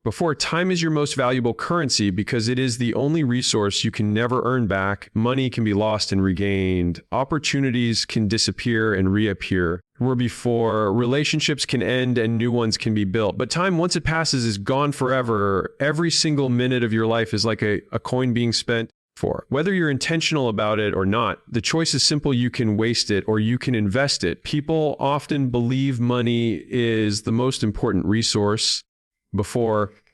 Before, time is your most valuable currency because it is the only resource you can never earn back. Money can be lost and regained. Opportunities can disappear and reappear. Where before, relationships can end and new ones can be built. But time, once it passes, is gone forever. Every single minute of your life is like a coin being spent. For whether you're intentional about it or not, the choice is simple. You can waste it or you can invest it. People often believe money is the most important resource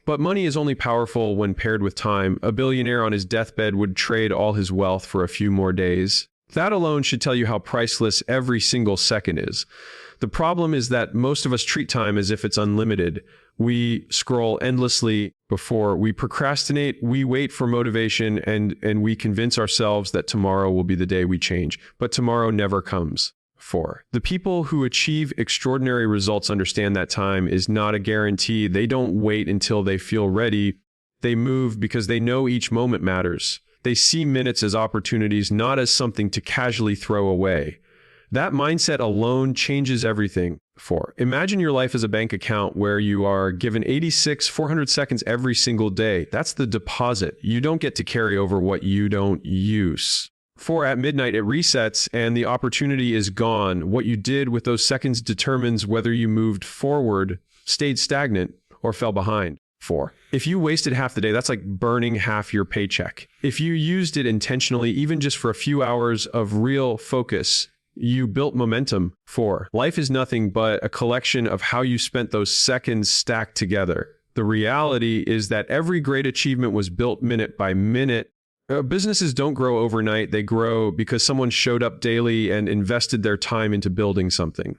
but money is only powerful when paired with time. A billionaire on his deathbed would trade all his wealth for a few more days. That alone should tell you how priceless every single second is. The problem is that most of us treat time as if it's unlimited. We scroll endlessly before, we procrastinate, we wait for motivation, and we convince ourselves that tomorrow will be the day we change. But tomorrow never comes. The people who achieve extraordinary results understand that time is not a guarantee. They don't wait until they feel ready. They move because they know each moment matters. They see minutes as opportunities, not as something to casually throw away. That mindset alone changes everything. Imagine your life as a bank account where you are given 400 seconds every single day. That's the deposit. You don't get to carry over what you don't use. At midnight, it resets and the opportunity is gone. What you did with those seconds determines whether you moved forward, stayed stagnant, or fell behind. If you wasted half the day, that's like burning half your paycheck. If you used it intentionally, even just for a few hours of real focus, you built momentum. Life is nothing but a collection of how you spent those seconds stacked together. The reality is that every great achievement was built minute by minute. Businesses don't grow overnight. They grow because someone showed up daily and invested their time into building something.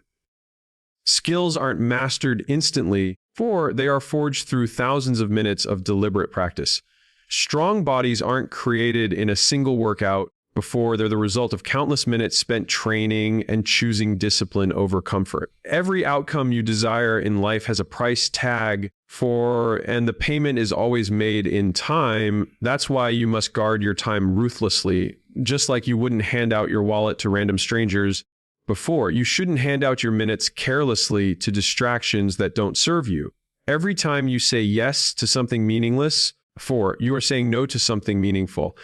Skills aren't mastered instantly, they are forged through thousands of minutes of deliberate practice. Strong bodies aren't created in a single workout. They're the result of countless minutes spent training and choosing discipline over comfort. Every outcome you desire in life has a price tag and the payment is always made in time. That's why you must guard your time ruthlessly, just like you wouldn't hand out your wallet to random strangers. You shouldn't hand out your minutes carelessly to distractions that don't serve you. Every time you say yes to something meaningless, you are saying no to something meaningful.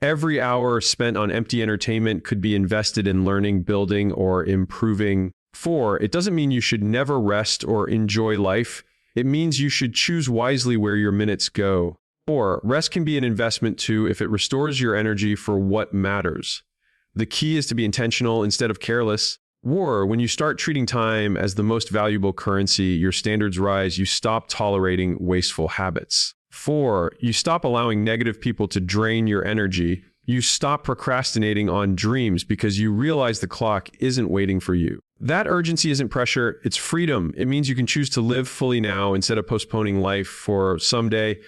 Every hour spent on empty entertainment could be invested in learning, building, or improving. It doesn't mean you should never rest or enjoy life. It means you should choose wisely where your minutes go. Rest can be an investment too if it restores your energy for what matters. The key is to be intentional instead of careless. When you start treating time as the most valuable currency, your standards rise. You stop tolerating wasteful habits. You stop allowing negative people to drain your energy. You stop procrastinating on dreams because you realize the clock isn't waiting for you. That urgency isn't pressure, it's freedom. It means you can choose to live fully now instead of postponing life for someday.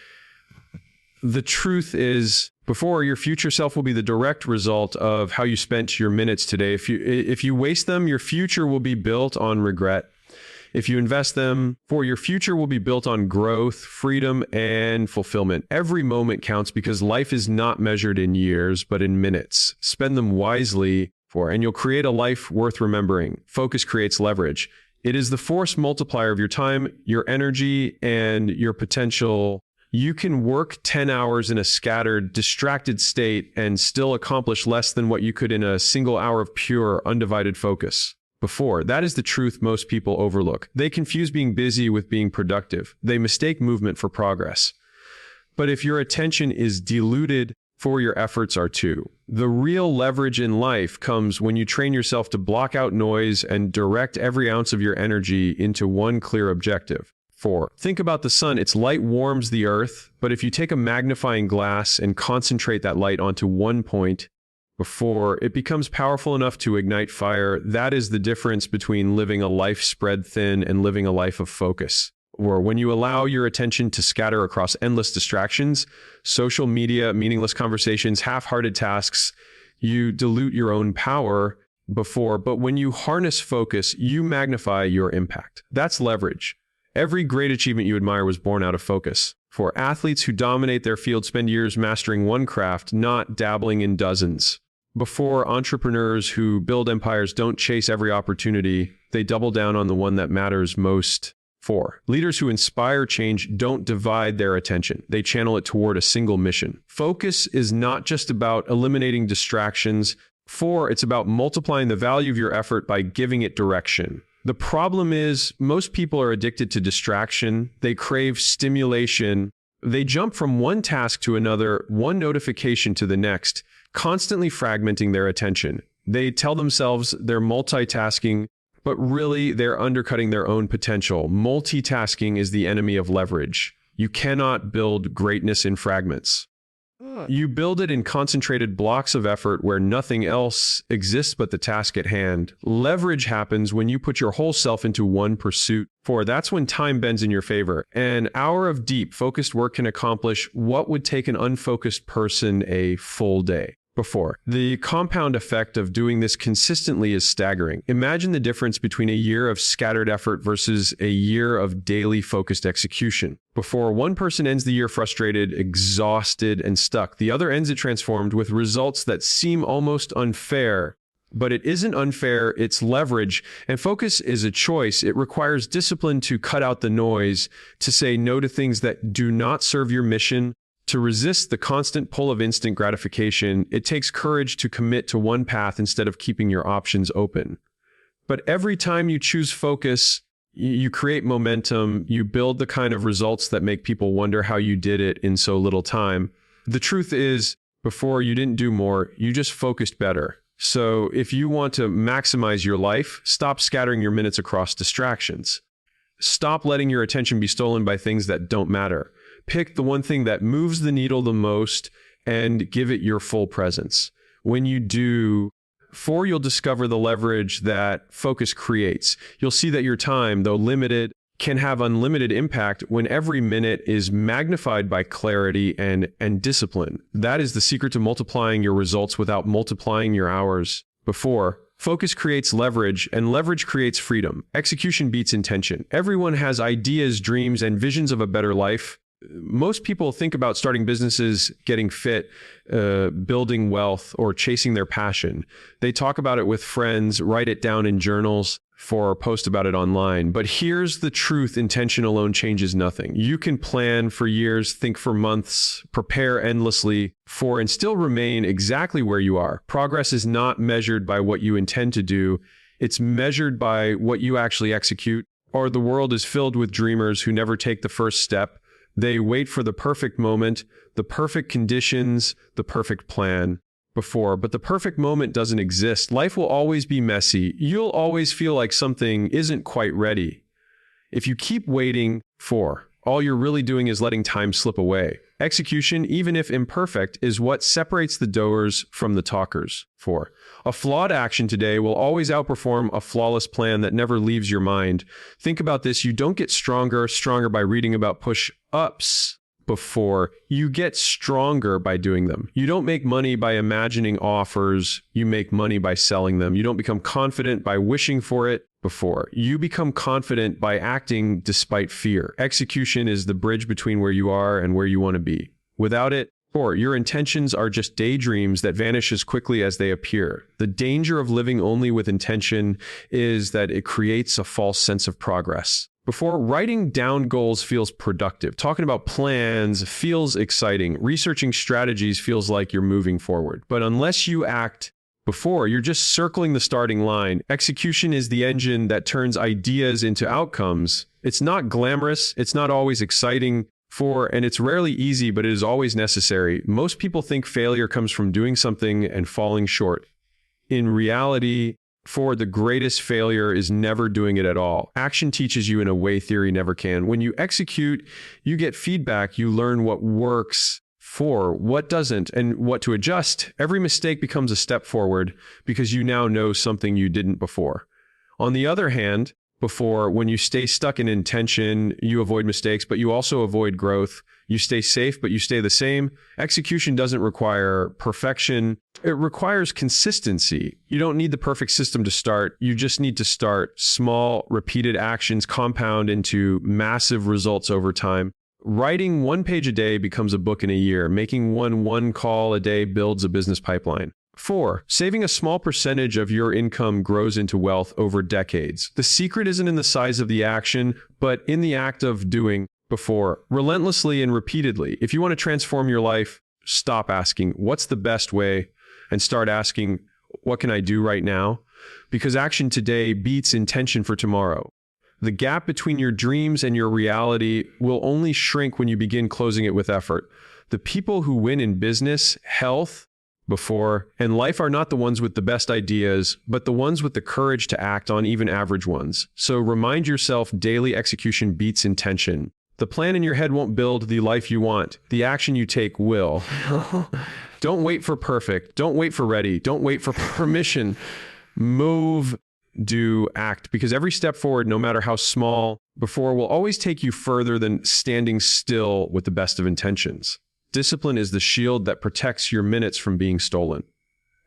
The truth is, your future self will be the direct result of how you spent your minutes today. If you waste them, your future will be built on regret. If you invest them, your future will be built on growth, freedom, and fulfillment. Every moment counts because life is not measured in years, but in minutes. Spend them wisely, and you'll create a life worth remembering. Focus creates leverage. It is the force multiplier of your time, your energy, and your potential. You can work 10 hours in a scattered, distracted state and still accomplish less than what you could in a single hour of pure, undivided focus. That is the truth most people overlook. They confuse being busy with being productive. They mistake movement for progress. But if your attention is diluted, your efforts are too. The real leverage in life comes when you train yourself to block out noise and direct every ounce of your energy into one clear objective. Think about the sun. Its light warms the earth, but if you take a magnifying glass and concentrate that light onto one point, it becomes powerful enough to ignite fire. That is the difference between living a life spread thin and living a life of focus. When you allow your attention to scatter across endless distractions, social media, meaningless conversations, half-hearted tasks, you dilute your own power. But when you harness focus, you magnify your impact. That's leverage. Every great achievement you admire was born out of focus. Athletes who dominate their field spend years mastering one craft, not dabbling in dozens. Entrepreneurs who build empires don't chase every opportunity. They double down on the one that matters most. 4. Leaders who inspire change don't divide their attention. They channel it toward a single mission. Focus is not just about eliminating distractions. 4, it's about multiplying the value of your effort by giving it direction. The problem is most people are addicted to distraction. They crave stimulation. They jump from one task to another, one notification to the next, constantly fragmenting their attention. They tell themselves they're multitasking, but really they're undercutting their own potential. Multitasking is the enemy of leverage. You cannot build greatness in fragments. You build it in concentrated blocks of effort where nothing else exists but the task at hand. Leverage happens when you put your whole self into one pursuit. 4, that's when time bends in your favor. An hour of deep, focused work can accomplish what would take an unfocused person a full day. Before. The compound effect of doing this consistently is staggering. Imagine the difference between a year of scattered effort versus a year of daily focused execution. Before, one person ends the year frustrated, exhausted, and stuck. The other ends it transformed with results that seem almost unfair. But it isn't unfair, it's leverage. And focus is a choice. It requires discipline to cut out the noise, to say no to things that do not serve your mission. To resist the constant pull of instant gratification, it takes courage to commit to one path instead of keeping your options open. But every time you choose focus, you create momentum, you build the kind of results that make people wonder how you did it in so little time. The truth is, before you didn't do more, you just focused better. So if you want to maximize your life, stop scattering your minutes across distractions. Stop letting your attention be stolen by things that don't matter. Pick the one thing that moves the needle the most and give it your full presence. When you do, 4, you'll discover the leverage that focus creates. You'll see that your time, though limited, can have unlimited impact when every minute is magnified by clarity and discipline. That is the secret to multiplying your results without multiplying your hours. Before, focus creates leverage, and leverage creates freedom. Execution beats intention. Everyone has ideas, dreams, and visions of a better life. Most people think about starting businesses, getting fit, building wealth, or chasing their passion. They talk about it with friends, write it down in journals, or post about it online. But here's the truth: intention alone changes nothing. You can plan for years, think for months, prepare endlessly for, and still remain exactly where you are. Progress is not measured by what you intend to do. It's measured by what you actually execute. Or the world is filled with dreamers who never take the first step. They wait for the perfect moment, the perfect conditions, the perfect plan before, but the perfect moment doesn't exist. Life will always be messy. You'll always feel like something isn't quite ready. If you keep waiting for, all you're really doing is letting time slip away. Execution, even if imperfect, is what separates the doers from the talkers. 4. A flawed action today will always outperform a flawless plan that never leaves your mind. Think about this: you don't get stronger by reading about push-ups. Before, you get stronger by doing them. You don't make money by imagining offers. You make money by selling them. You don't become confident by wishing for it. Before, you become confident by acting despite fear. Execution is the bridge between where you are and where you want to be. Without it, 4, your intentions are just daydreams that vanish as quickly as they appear. The danger of living only with intention is that it creates a false sense of progress. Before, writing down goals feels productive. Talking about plans feels exciting. Researching strategies feels like you're moving forward. But unless you act before, you're just circling the starting line. Execution is the engine that turns ideas into outcomes. It's not glamorous. It's not always exciting. And it's rarely easy, but it is always necessary. Most people think failure comes from doing something and falling short. In reality, the greatest failure is never doing it at all. Action teaches you in a way theory never can. When you execute, you get feedback. You learn what works, what doesn't, and what to adjust. Every mistake becomes a step forward because you now know something you didn't before. On the other hand, when you stay stuck in intention, you avoid mistakes, but you also avoid growth. You stay safe, but you stay the same. Execution doesn't require perfection. It requires consistency. You don't need the perfect system to start. You just need to start. Small, repeated actions compound into massive results over time. Writing one page a day becomes a book in a year. Making one call a day builds a business pipeline. 4, saving a small percentage of your income grows into wealth over decades. The secret isn't in the size of the action, but in the act of doing before, relentlessly and repeatedly. If you want to transform your life, stop asking, what's the best way? And start asking, what can I do right now? Because action today beats intention for tomorrow. The gap between your dreams and your reality will only shrink when you begin closing it with effort. The people who win in business, health, before, and life are not the ones with the best ideas, but the ones with the courage to act on even average ones. So remind yourself daily execution beats intention. The plan in your head won't build the life you want. The action you take will. Don't wait for perfect. Don't wait for ready. Don't wait for permission. Move, do, act. Because every step forward, no matter how small, before will always take you further than standing still with the best of intentions. Discipline is the shield that protects your minutes from being stolen.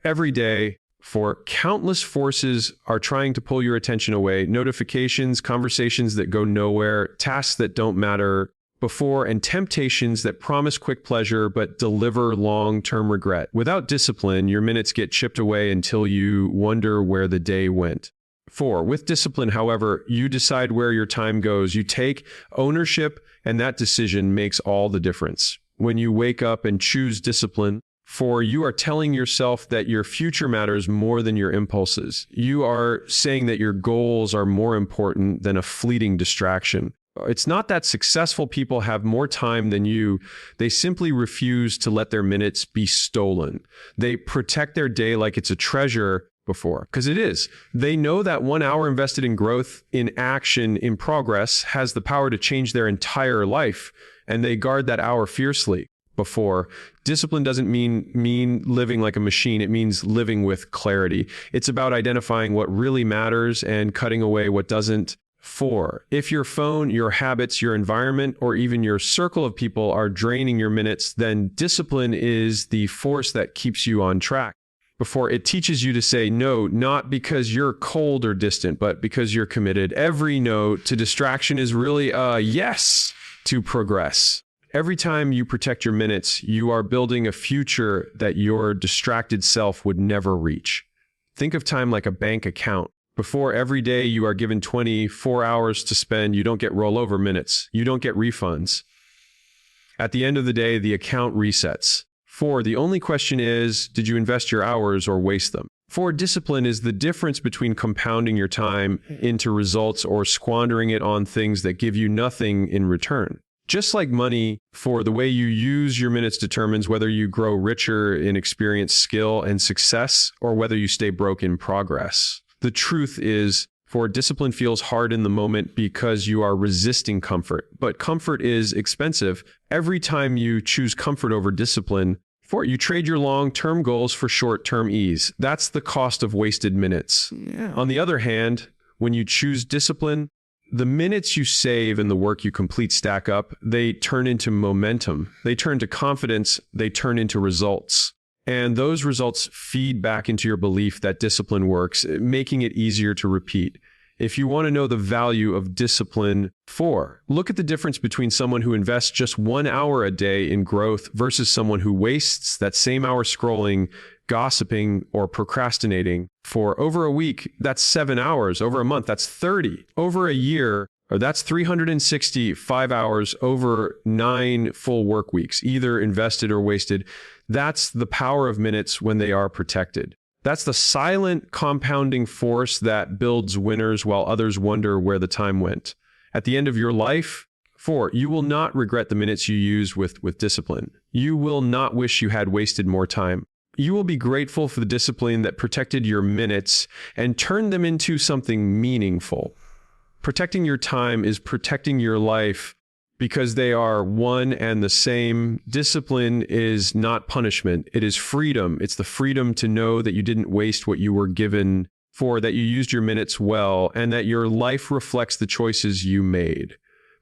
Every day, for countless forces are trying to pull your attention away. Notifications, conversations that go nowhere, tasks that don't matter before, and temptations that promise quick pleasure but deliver long-term regret. Without discipline, your minutes get chipped away until you wonder where the day went. 4, with discipline, however, you decide where your time goes. You take ownership, and that decision makes all the difference. When you wake up and choose discipline, for you are telling yourself that your future matters more than your impulses. You are saying that your goals are more important than a fleeting distraction. It's not that successful people have more time than you. They simply refuse to let their minutes be stolen. They protect their day like it's a treasure before, because it is. They know that 1 hour invested in growth, in action, in progress has the power to change their entire life, and they guard that hour fiercely. Before, discipline doesn't mean living like a machine. It means living with clarity. It's about identifying what really matters and cutting away what doesn't. 4, if your phone, your habits, your environment, or even your circle of people are draining your minutes, then discipline is the force that keeps you on track. Before, it teaches you to say no, not because you're cold or distant, but because you're committed. Every no to distraction is really a yes to progress. Every time you protect your minutes, you are building a future that your distracted self would never reach. Think of time like a bank account. Before, every day you are given 24 hours to spend. You don't get rollover minutes. You don't get refunds. At the end of the day, the account resets. 4, the only question is, did you invest your hours or waste them? 4, discipline is the difference between compounding your time into results or squandering it on things that give you nothing in return. Just like money, for the way you use your minutes determines whether you grow richer in experience, skill, and success, or whether you stay broke in progress. The truth is, for discipline feels hard in the moment because you are resisting comfort, but comfort is expensive. Every time you choose comfort over discipline, for you trade your long-term goals for short-term ease. That's the cost of wasted minutes. Yeah. On the other hand, when you choose discipline, the minutes you save and the work you complete stack up. They turn into momentum. They turn to confidence. They turn into results. And those results feed back into your belief that discipline works, making it easier to repeat. If you want to know the value of discipline, 4, look at the difference between someone who invests just 1 hour a day in growth versus someone who wastes that same hour scrolling, gossiping, or procrastinating. For over a week, that's 7 hours. Over a month, that's 30. Over a year, or that's 365 hours over 9 full work weeks, either invested or wasted. That's the power of minutes when they are protected. That's the silent compounding force that builds winners while others wonder where the time went. At the end of your life, 4, you will not regret the minutes you use with discipline. You will not wish you had wasted more time. You will be grateful for the discipline that protected your minutes and turned them into something meaningful. Protecting your time is protecting your life because they are one and the same. Discipline is not punishment. It is freedom. It's the freedom to know that you didn't waste what you were given, for that you used your minutes well, and that your life reflects the choices you made.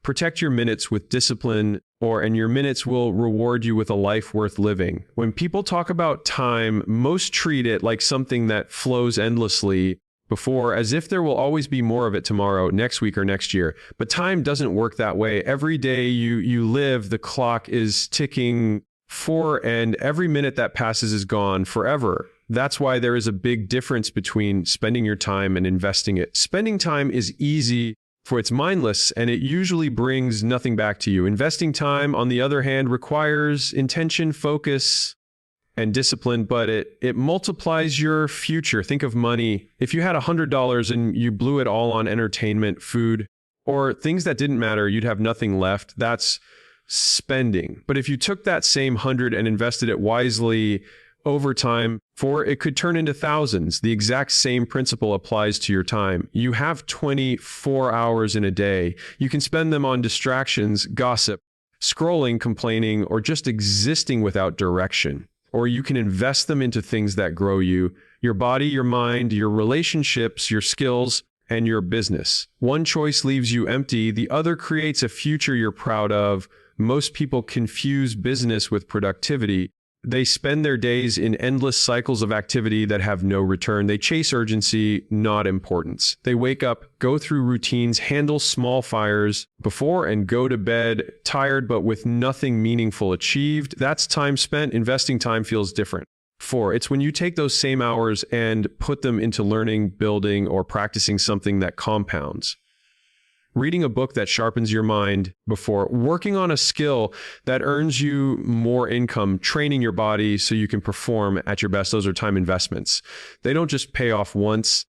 Protect your minutes with discipline, and your minutes will reward you with a life worth living. When people talk about time, most treat it like something that flows endlessly, as if there will always be more of it tomorrow, next week, or next year. But time doesn't work that way. Every day you live, the clock is ticking and every minute that passes is gone forever. That's why there is a big difference between spending your time and investing it. Spending time is easy, for it's mindless, and it usually brings nothing back to you. Investing time, on the other hand, requires intention, focus, and discipline, but it multiplies your future. Think of money. If you had $100 and you blew it all on entertainment, food, or things that didn't matter, you'd have nothing left. That's spending. But if you took that same 100 and invested it wisely over time, it could turn into thousands. The exact same principle applies to your time. You have 24 hours in a day. You can spend them on distractions, gossip, scrolling, complaining, or just existing without direction. Or you can invest them into things that grow you, your body, your mind, your relationships, your skills, and your business. One choice leaves you empty. The other creates a future you're proud of. Most people confuse business with productivity. They spend their days in endless cycles of activity that have no return. They chase urgency, not importance. They wake up, go through routines, handle small fires before, and go to bed tired but with nothing meaningful achieved. That's time spent. Investing time feels different. 4, it's when you take those same hours and put them into learning, building, or practicing something that compounds. Reading a book that sharpens your mind, before working on a skill that earns you more income, training your body so you can perform at your best. Those are time investments. They don't just pay off once.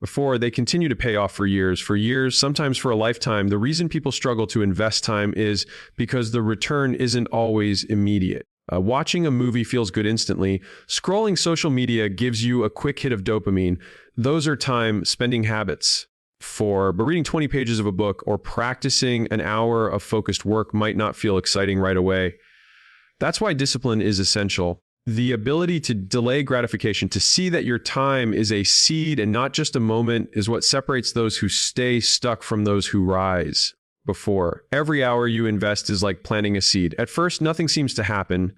Before, they continue to pay off for years, sometimes for a lifetime. The reason people struggle to invest time is because the return isn't always immediate. Watching a movie feels good instantly. Scrolling social media gives you a quick hit of dopamine. Those are time spending habits. But reading 20 pages of a book or practicing an hour of focused work might not feel exciting right away. That's why discipline is essential. The ability to delay gratification, to see that your time is a seed and not just a moment, is what separates those who stay stuck from those who rise. Before, every hour you invest is like planting a seed. At first, nothing seems to happen,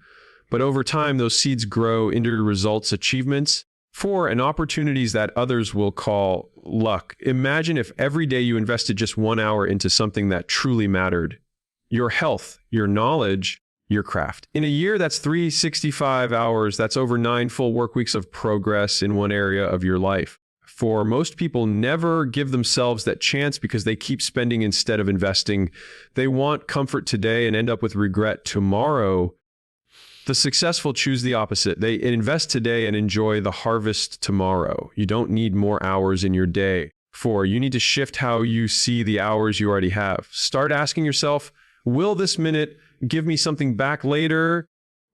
but over time, those seeds grow into results, achievements, and opportunities that others will call luck. Imagine if every day you invested just 1 hour into something that truly mattered. Your health, your knowledge, your craft. In a year, that's 365 hours. That's over 9 full work weeks of progress in one area of your life. For most people, never give themselves that chance because they keep spending instead of investing. They want comfort today and end up with regret tomorrow. The successful choose the opposite. They invest today and enjoy the harvest tomorrow. You don't need more hours in your day. 4, you need to shift how you see the hours you already have. Start asking yourself, will this minute give me something back later?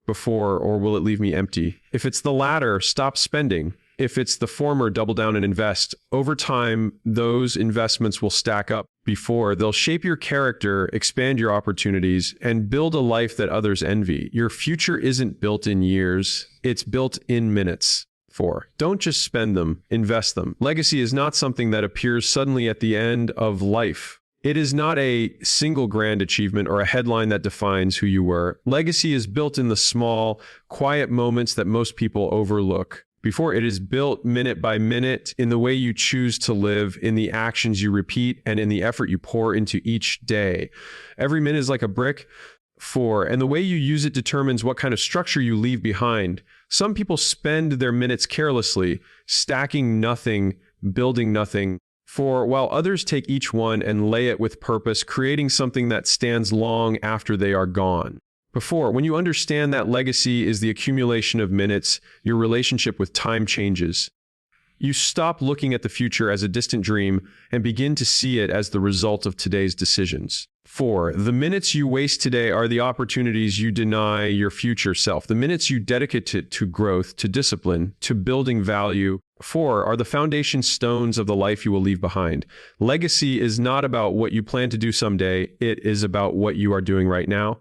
Or will it leave me empty? If it's the latter, stop spending. If it's the former, double down and invest. Over time, those investments will stack up. They'll shape your character, expand your opportunities, and build a life that others envy. Your future isn't built in years, it's built in minutes. 4, don't just spend them, invest them. Legacy is not something that appears suddenly at the end of life. It is not a single grand achievement or a headline that defines who you were. Legacy is built in the small, quiet moments that most people overlook. It is built minute by minute in the way you choose to live, in the actions you repeat, and in the effort you pour into each day. Every minute is like a brick. 4, and the way you use it determines what kind of structure you leave behind. Some people spend their minutes carelessly, stacking nothing, building nothing. While others take each one and lay it with purpose, creating something that stands long after they are gone. When you understand that legacy is the accumulation of minutes, your relationship with time changes. You stop looking at the future as a distant dream and begin to see it as the result of today's decisions. 4, the minutes you waste today are the opportunities you deny your future self. The minutes you dedicate to growth, to discipline, to building value, 4, are the foundation stones of the life you will leave behind. Legacy is not about what you plan to do someday. It is about what you are doing right now.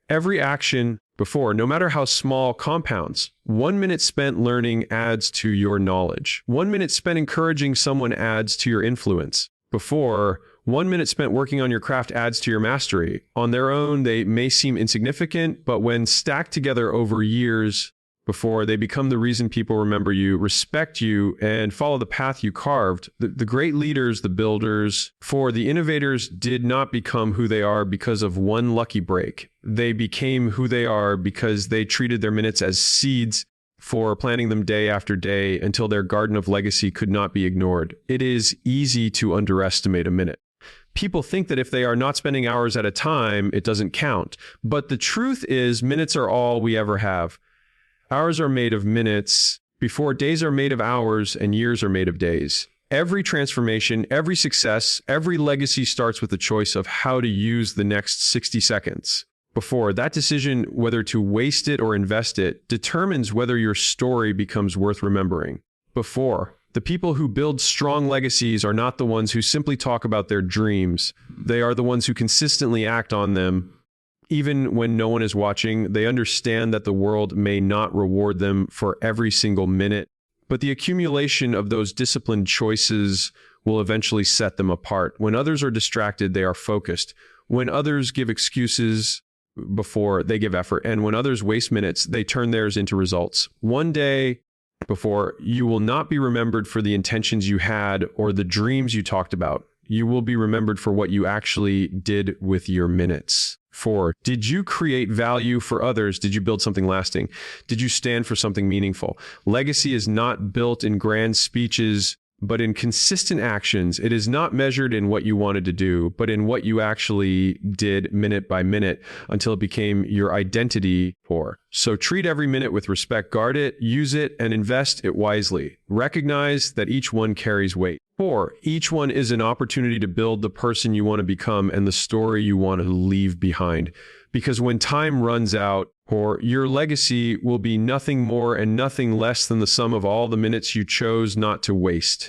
Every action no matter how small, compounds. 1 minute spent learning adds to your knowledge. 1 minute spent encouraging someone adds to your influence. 1 minute spent working on your craft adds to your mastery. On their own, they may seem insignificant, but when stacked together over years, they become the reason people remember you, respect you, and follow the path you carved. The great leaders, the builders, the innovators did not become who they are because of one lucky break. They became who they are because they treated their minutes as seeds for planning them day after day until their garden of legacy could not be ignored. It is easy to underestimate a minute. People think that if they are not spending hours at a time, it doesn't count. But the truth is, minutes are all we ever have. Hours are made of minutes before days are made of hours and years are made of days. Every transformation, every success, every legacy starts with the choice of how to use the next 60 seconds. Before that decision, whether to waste it or invest it, determines whether your story becomes worth remembering. Before, the people who build strong legacies are not the ones who simply talk about their dreams. They are the ones who consistently act on them. Even when no one is watching, they understand that the world may not reward them for every single minute, but the accumulation of those disciplined choices will eventually set them apart. When others are distracted, they are focused. When others give excuses before, they give effort. And when others waste minutes, they turn theirs into results. One day before, you will not be remembered for the intentions you had or the dreams you talked about. You will be remembered for what you actually did with your minutes. 4. Did you create value for others? Did you build something lasting? Did you stand for something meaningful? Legacy is not built in grand speeches, but in consistent actions. It is not measured in what you wanted to do, but in what you actually did minute by minute until it became your identity. So treat every minute with respect, guard it, use it, and invest it wisely. Recognize that each one carries weight. 4. Each one is an opportunity to build the person you want to become and the story you want to leave behind. Because when time runs out, your legacy will be nothing more and nothing less than the sum of all the minutes you chose not to waste.